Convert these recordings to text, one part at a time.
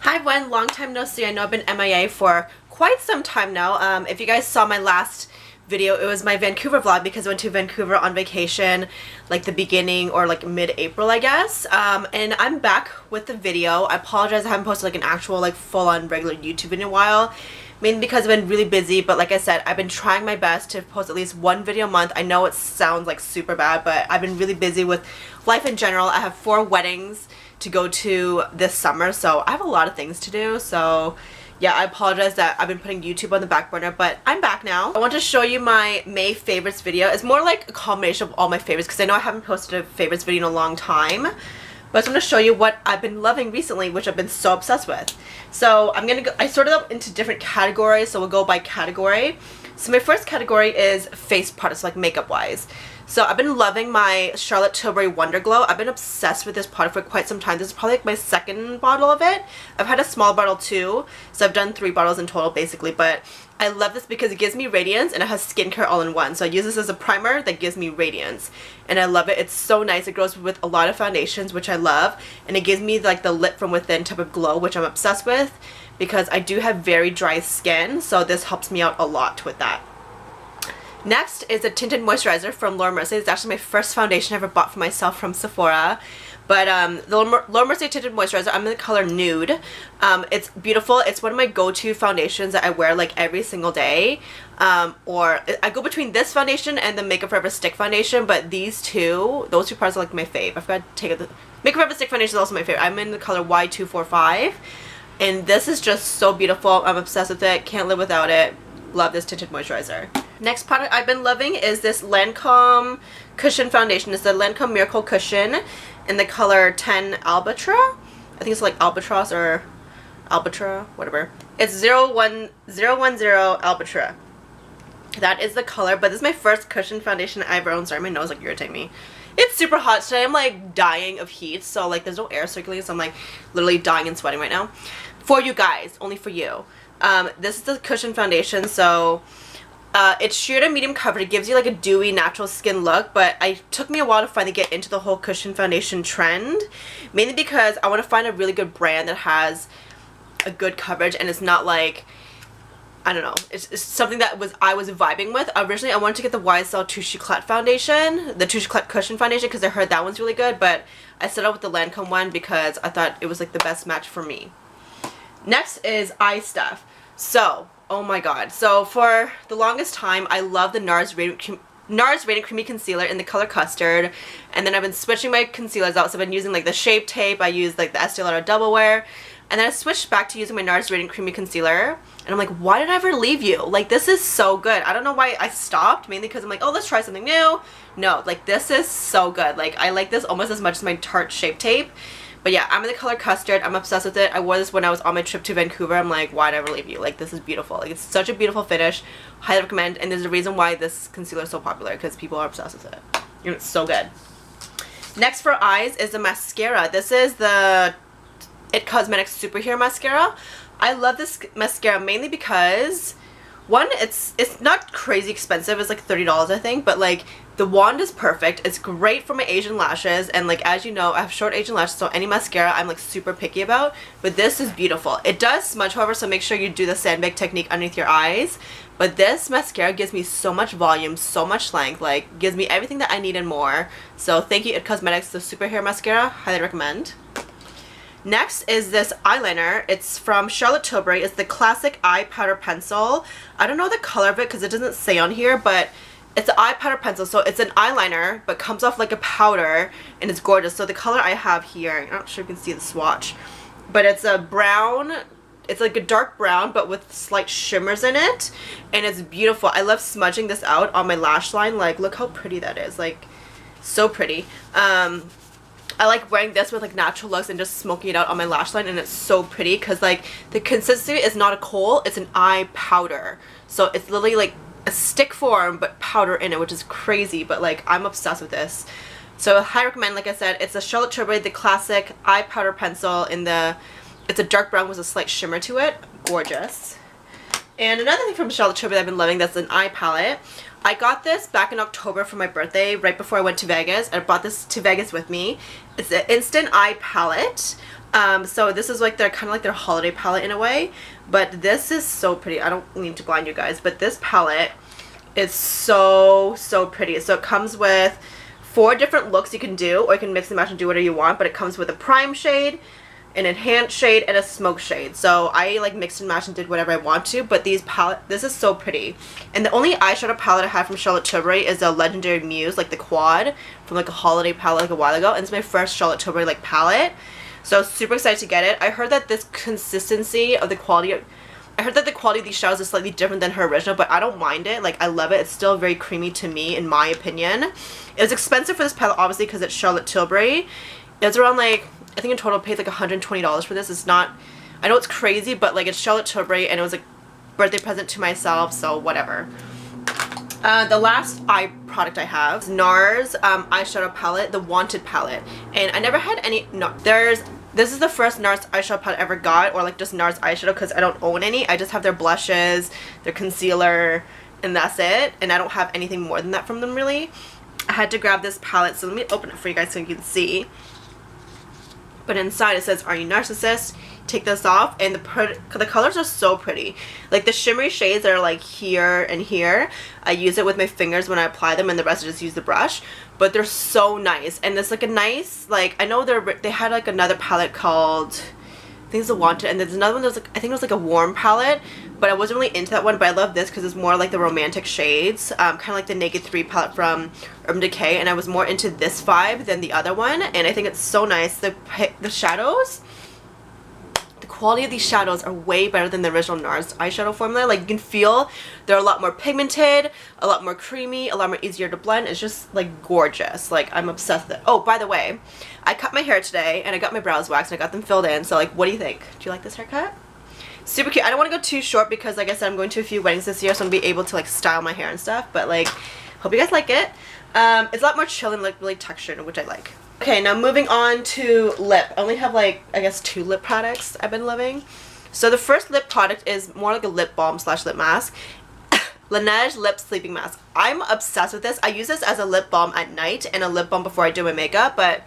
Hi everyone, long time no see. I know I've been MIA for quite some time now. If you guys saw my last video, it was my Vancouver vlog because I went to Vancouver on vacation like the beginning or like mid-April, I guess. And I'm back with the video. I apologize I haven't posted like an actual like full-on regular YouTube video in a while. Mainly because I've been really busy, but like I said, I've been trying my best to post at least one video a month. I know it sounds like super bad, but I've been really busy with life in general. I have 4 weddings to go to this summer, so I have a lot of things to do. So yeah, I apologize that I've been putting YouTube on the back burner, but I'm back now. I want to show you my May favorites video. It's more like a combination of all my favorites because I know I haven't posted a favorites video in a long time. But I just want to show you what I've been loving recently, which I've been so obsessed with. So I sorted them into different categories, so we'll go by category. So my first category is face products, like makeup wise. So I've been loving my Charlotte Tilbury Wonder Glow. I've been obsessed with this product for quite some time. This is probably like my second bottle of it. I've had a small bottle too, so I've done 3 bottles in total basically, but I love this because it gives me radiance and it has skincare all in one. So I use this as a primer that gives me radiance and I love it. It's so nice. It goes with a lot of foundations, which I love, and it gives me like the lit from within type of glow, which I'm obsessed with because I do have very dry skin, so this helps me out a lot with that. Next is a tinted moisturizer from Laura Mercier. It's actually my first foundation I ever bought for myself from Sephora. But the Laura Mercier tinted moisturizer, I'm in the color Nude. It's beautiful. It's one of my go-to foundations that I wear like every single day. Or I go between this foundation and the Makeup Forever Stick foundation, but those two products are like my fave. I forgot to take it. Makeup Forever Stick foundation is also my favorite. I'm in the color Y245. And this is just so beautiful. I'm obsessed with it. Can't live without it. Love this tinted moisturizer. Next product I've been loving is this Lancome Cushion Foundation. It's the Lancome Miracle Cushion in the color 10 Albatross. I think it's like Albatross or Albatross, whatever. It's 01010 Albatross. That is the color, but this is my first cushion foundation I ever owned. Sorry, my nose like irritating me. It's super hot today. I'm like dying of heat, so like there's no air circulating, so I'm like literally dying and sweating right now. For you guys, only for you. This is the cushion foundation, so it's sheer to medium coverage. It gives you like a dewy natural skin look, but it took me a while to finally get into the whole cushion foundation trend, mainly because I want to find a really good brand that has a good coverage and it's not like, I don't know, it's something that I was vibing with. Originally I wanted to get the YSL Touche Éclat foundation, the Touche Éclat cushion foundation, because I heard that one's really good, but I settled with the Lancome one because I thought it was like the best match for me. Next is eye stuff. So, oh my god. So for the longest time, I love the NARS Radiant Creamy Concealer in the color Custard. And then I've been switching my concealers out. So I've been using like the Shape Tape. I used like the Estee Lauder Double Wear. And then I switched back to using my NARS Radiant Creamy Concealer. And I'm like, why did I ever leave you? Like, this is so good. I don't know why I stopped. Mainly because I'm like, oh, let's try something new. No, like this is so good. Like, I like this almost as much as my Tarte Shape Tape. But yeah, I'm in the color Custard. I'm obsessed with it. I wore this when I was on my trip to Vancouver. I'm like, why'd I ever leave you? Like, this is beautiful. Like, it's such a beautiful finish. Highly recommend. And there's a reason why this concealer is so popular, because people are obsessed with it. And it's so good. Next for eyes is the mascara. This is the It Cosmetics Superhero Mascara. I love this mascara mainly because, one, it's not crazy expensive. It's like $30, I think. But like, the wand is perfect. It's great for my Asian lashes, and like, as you know, I have short Asian lashes, so any mascara I'm like super picky about, but this is beautiful. It does smudge, however, so make sure you do the sandbag technique underneath your eyes, but this mascara gives me so much volume, so much length, like gives me everything that I need and more. So thank you, It Cosmetics, the Superhero Mascara. Highly recommend. Next is this eyeliner. It's from Charlotte Tilbury. It's the Classic Eye Powder Pencil. I don't know the color of it because it doesn't say on here, but it's an eye powder pencil, so it's an eyeliner, but comes off like a powder, and it's gorgeous. So the color I have here, I'm not sure if you can see the swatch, but it's a brown, it's like a dark brown, but with slight shimmers in it, and it's beautiful. I love smudging this out on my lash line. Like, look how pretty that is. Like, so pretty. I like wearing this with like natural looks and just smoking it out on my lash line, and it's so pretty because like the consistency is not a kohl, it's an eye powder. So it's literally like a stick form but powder in it, which is crazy, but like I'm obsessed with this. So I recommend, like I said, it's a Charlotte Tilbury, the Classic Eye Powder Pencil in the, it's a dark brown with a slight shimmer to it. Gorgeous. And another thing from Charlotte Tilbury that I've been loving, that's an eye palette. I got this back in October for my birthday, right before I went to Vegas. I brought this to Vegas with me. It's an Instant Eye Palette. So this is like their kind of like their holiday palette in a way, but this is so pretty. I don't mean to blind you guys, but this palette is so pretty. So it comes with 4 different looks you can do, or you can mix and match and do whatever you want, but it comes with a prime shade, an enhanced shade, and a smoke shade. So I like mixed and matched and did whatever I want to, but this is so pretty. And the only eyeshadow palette I have from Charlotte Tilbury is a Legendary Muse, like the quad from like a holiday palette like a while ago, and it's my first Charlotte Tilbury like palette. So super excited to get it. I heard that this consistency of the quality I heard that the quality of these shadows is slightly different than her original, but I don't mind it. Like, I love it. It's still very creamy to me, in my opinion. It was expensive for this palette, obviously, because it's Charlotte Tilbury. It was around, like, I think in total I paid, like, $120 for this. It's not, I know it's crazy, but, like, it's Charlotte Tilbury, and it was a birthday present to myself, so whatever. The last eye product I have is NARS eyeshadow palette, the Wanted palette. And I never had any, no, this is the first NARS eyeshadow palette I ever got, or like just NARS eyeshadow, because I don't own any. I just have their blushes, their concealer, and that's it. And I don't have anything more than that from them, really. I had to grab this palette, so let me open it for you guys so you can see. But inside it says, "Are you narcissist?" Take this off, and the colors are so pretty. Like the shimmery shades that are like here and here, I use it with my fingers when I apply them, and the rest I just use the brush. But they're so nice, and it's like a nice, like, I know they had like another palette called, I think it's a Wanted, and there's another one that was like, I think it was like a warm palette, but I wasn't really into that one. But I love this because it's more like the romantic shades, kind of like the Naked 3 palette from Urban Decay, and I was more into this vibe than the other one, and I think it's so nice. The shadows, the quality of these shadows are way better than the original NARS eyeshadow formula. Like, you can feel they're a lot more pigmented, a lot more creamy, a lot more easier to blend. It's just like gorgeous. Like, I'm obsessed with it. Oh, by the way, I cut my hair today and I got my brows waxed and I got them filled in. So like, what do you think? Do you like this haircut? Super cute. I don't want to go too short because, like I said, I'm going to a few weddings this year, so I'm going to be able to like style my hair and stuff. But like, hope you guys like it. It's a lot more chill and like really textured, which I like. Okay, now moving on to lip. I only have like, I guess, 2 lip products I've been loving. So the first lip product is more like a lip balm slash lip mask. Laneige Lip Sleeping Mask. I'm obsessed with this. I use this as a lip balm at night and a lip balm before I do my makeup. But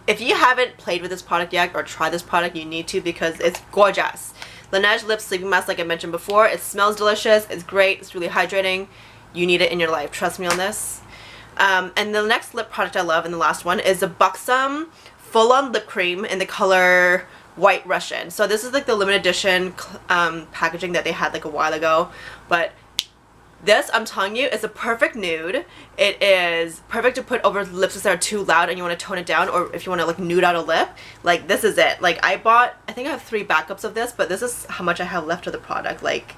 if you haven't played with this product yet or tried this product, you need to, because it's gorgeous. Laneige Lip Sleeping Mask, like I mentioned before, it smells delicious. It's great. It's really hydrating. You need it in your life. Trust me on this. And the next lip product I love, and the last one, is the Buxom Full-On Lip Cream in the color White Russian. So this is like the limited edition packaging that they had like a while ago. But this, I'm telling you, is a perfect nude. It is perfect to put over lips that are too loud and you want to tone it down, or if you want to like nude out a lip. Like, this is it. Like, I think I have 3 backups of this, but this is how much I have left of the product. Like,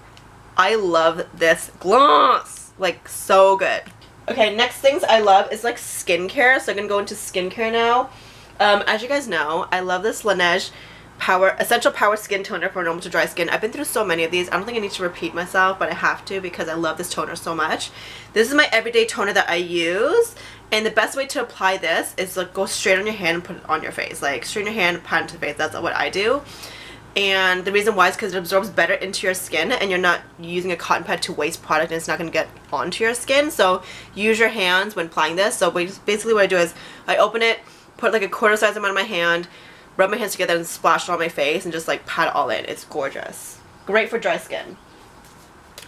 I love this gloss. Like, so good. Okay, next things I love is like skincare, so I'm gonna go into skincare now. As you guys know, I love this Laneige Essential Power Skin Toner for normal to dry skin. I've been through so many of these. I don't think I need to repeat myself, but I have to because I love this toner so much. This is my everyday toner that I use, and the best way to apply this is like go straight on your hand and put it on your face. Like, straight on your hand, pat into the face. That's what I do. And the reason why is because it absorbs better into your skin, and you're not using a cotton pad to waste product, and it's not going to get onto your skin. So use your hands when applying this. So basically what I do is I open it, put like a quarter size amount on my hand, rub my hands together and splash it on my face, and just like pat it all in. It's gorgeous. Great for dry skin.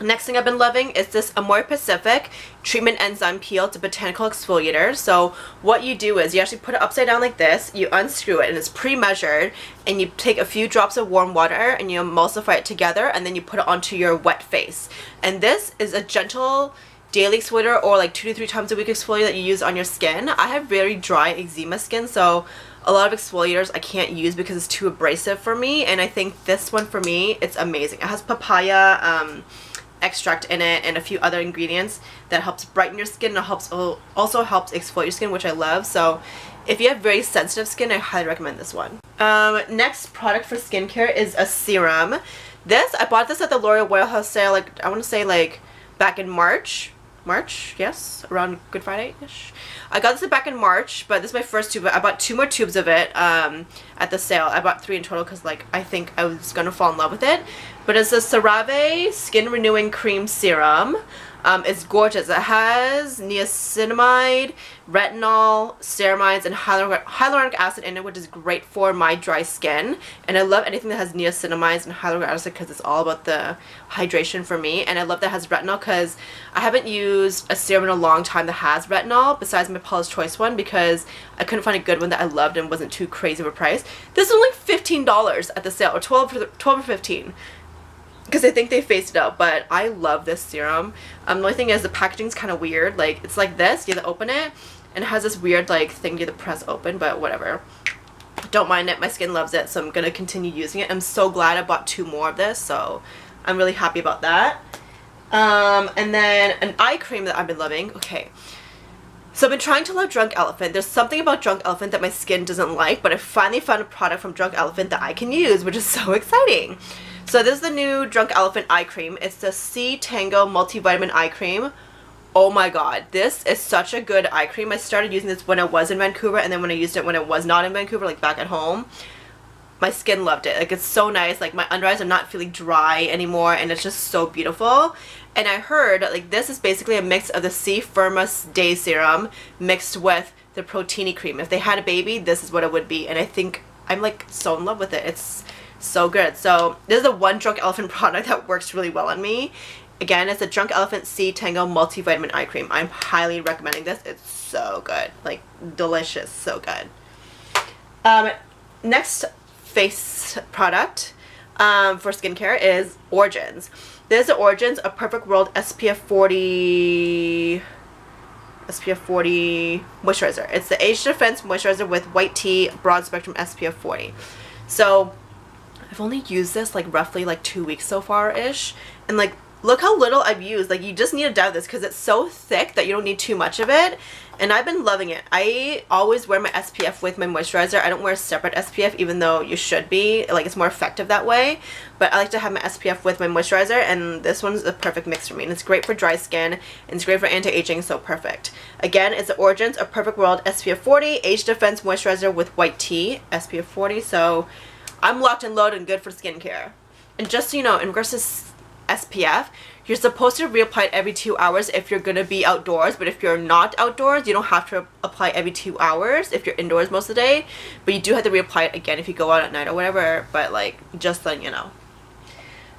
Next thing I've been loving is this Amore Pacific Treatment Enzyme Peel to Botanical Exfoliator. So what you do is you actually put it upside down like this, you unscrew it, and it's pre-measured, and you take a few drops of warm water and you emulsify it together, and then you put it onto your wet face. And this is a gentle daily exfoliator, or like 2 to 3 times a week exfoliator that you use on your skin. I have very dry eczema skin, so a lot of exfoliators I can't use because it's too abrasive for me, and I think this one for me, it's amazing. It has papaya extract in it and a few other ingredients that helps brighten your skin, and it also helps exfoliate your skin, which I love. So if you have very sensitive skin, I highly recommend this one. Next product for skincare is a serum. I bought this at the L'Oreal Warehouse sale, like I want to say like back in March, yes, around Good Friday-ish. I got this back in March, but this is my first tube. I bought 2 more tubes of it at the sale. I bought 3 in total because like I think I was going to fall in love with it. But it's a CeraVe Skin Renewing Cream Serum. It's gorgeous. It has niacinamide, retinol, ceramides, and hyaluronic acid in it, which is great for my dry skin. And I love anything that has niacinamides and hyaluronic acid because it's all about the hydration for me. And I love that it has retinol because I haven't used a serum in a long time that has retinol besides my Paula's Choice one because I couldn't find a good one that I loved and wasn't too crazy of a price. This is only $15 at the sale, or 12 or 15. Because I think they phased it out, but I love this serum. The only thing is the packaging's kind of weird. Like, it's like this, you have to open it, and it has this weird, like, thing you have to press open, but whatever. Don't mind it. My skin loves it, so I'm going to continue using it. I'm so glad I bought 2 more of this, so I'm really happy about that. And then an eye cream that I've been loving. Okay. So I've been trying to love Drunk Elephant. There's something about Drunk Elephant that my skin doesn't like, but I finally found a product from Drunk Elephant that I can use, which is so exciting. So this is the new Drunk Elephant eye cream. It's the C Tango multivitamin eye cream. Oh my god, this is such a good eye cream. I started using this when I was in Vancouver, and then when I used it when I was not in Vancouver, like back at home, my skin loved it. Like, it's so nice. Like, my under eyes are not feeling dry anymore, and it's just so beautiful. And I heard, like, this is basically a mix of the C Firmus Day Serum mixed with the Proteini cream. If they had a baby, this is what it would be. And I think I'm, like, so in love with it. It's so good. So this is the one Drunk Elephant product that works really well on me. Again, it's a Drunk Elephant C Tango multivitamin eye cream. I'm highly recommending this. It's so good. Like, delicious. So good. Next face product for skincare is Origins. This is the Origins A Perfect World SPF 40 moisturizer. It's the Age Defense moisturizer with white tea broad spectrum SPF 40. So I've only used this like roughly like 2 weeks so far-ish, and like, look how little I've used. Like, you just need to dab this because it's so thick that you don't need too much of it, and I've been loving it. I always wear my SPF with my moisturizer. I don't wear a separate SPF, even though you should be. Like, it's more effective that way, but I like to have my SPF with my moisturizer, and this one's a perfect mix for me, and it's great for dry skin, and it's great for anti-aging, so perfect. Again, it's the Origins A Perfect World SPF 40 Age Defense moisturizer with white tea SPF 40, so I'm locked and loaded and good for skincare. And just so you know, in regards to SPF, you're supposed to reapply it every 2 hours if you're going to be outdoors, but if you're not outdoors, you don't have to apply every 2 hours if you're indoors most of the day, but you do have to reapply it again if you go out at night or whatever, but like, just letting you know.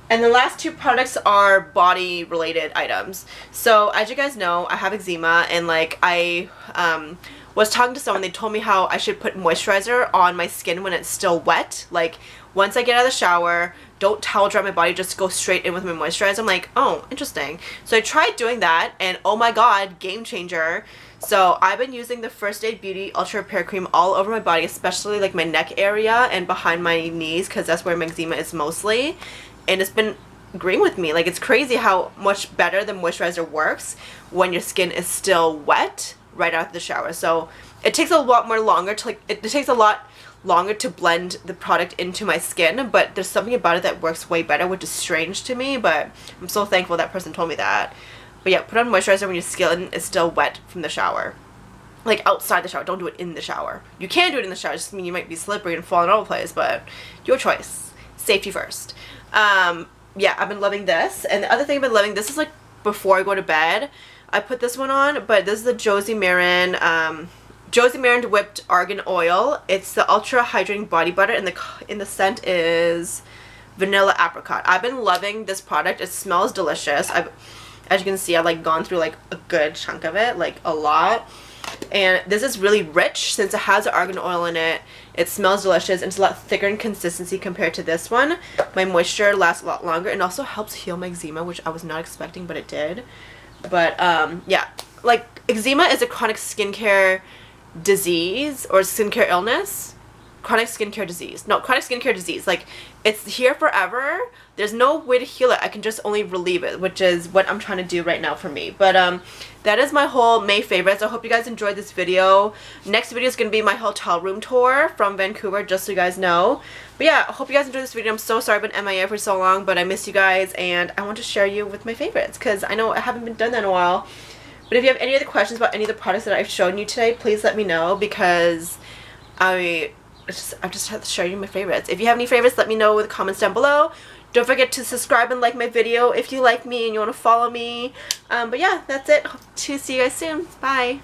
And the last 2 products are body related items. So as you guys know, I have eczema, and like, I was talking to someone, they told me how I should put moisturizer on my skin when it's still wet. Like, once I get out of the shower, don't towel dry my body, just go straight in with my moisturizer. I'm like, oh, interesting. So I tried doing that, and oh my god, game changer. So I've been using the First Aid Beauty Ultra Repair Cream all over my body, especially like my neck area and behind my knees, because that's where my eczema is mostly. And it's been agreeing with me. Like, it's crazy how much better the moisturizer works when your skin is still wet right after the shower. So it takes a lot more longer to like, it takes a lot longer to blend the product into my skin, but there's something about it that works way better, which is strange to me, but I'm so thankful that person told me that. But yeah, put on moisturizer when your skin is still wet from the shower. Like, outside the shower, don't do it in the shower. You can do it in the shower, just mean you might be slippery and falling all over the place, but your choice. Safety first. Yeah, I've been loving this. And the other thing I've been loving, this is like before I go to bed, I put this one on, but this is the Josie Maran Whipped Argan Oil. It's the Ultra Hydrating Body Butter, and the scent is Vanilla Apricot. I've been loving this product. It smells delicious. As you can see, I've like gone through like a good chunk of it, like a lot. And this is really rich since it has argan oil in it. It smells delicious, and it's a lot thicker in consistency compared to this one. My moisture lasts a lot longer, and also helps heal my eczema, which I was not expecting, but it did. But yeah, like, eczema is a chronic skincare disease or skincare illness. Chronic skincare disease. Like, it's here forever. There's no way to heal it. I can just only relieve it, which is what I'm trying to do right now for me. But that is my whole May favorites. I hope you guys enjoyed this video. Next video is going to be my hotel room tour from Vancouver, just so you guys know. But yeah, I hope you guys enjoyed this video. I'm so sorry I've been MIA for so long, but I miss you guys, and I want to share you with my favorites because I know I haven't been done that in a while. But if you have any other questions about any of the products that I've shown you today, please let me know, because I just have to show you my favorites. If you have any favorites, let me know with comments down below. Don't forget to subscribe and like my video if you like me and you want to follow me. But yeah, that's it. Hope to see you guys soon. Bye.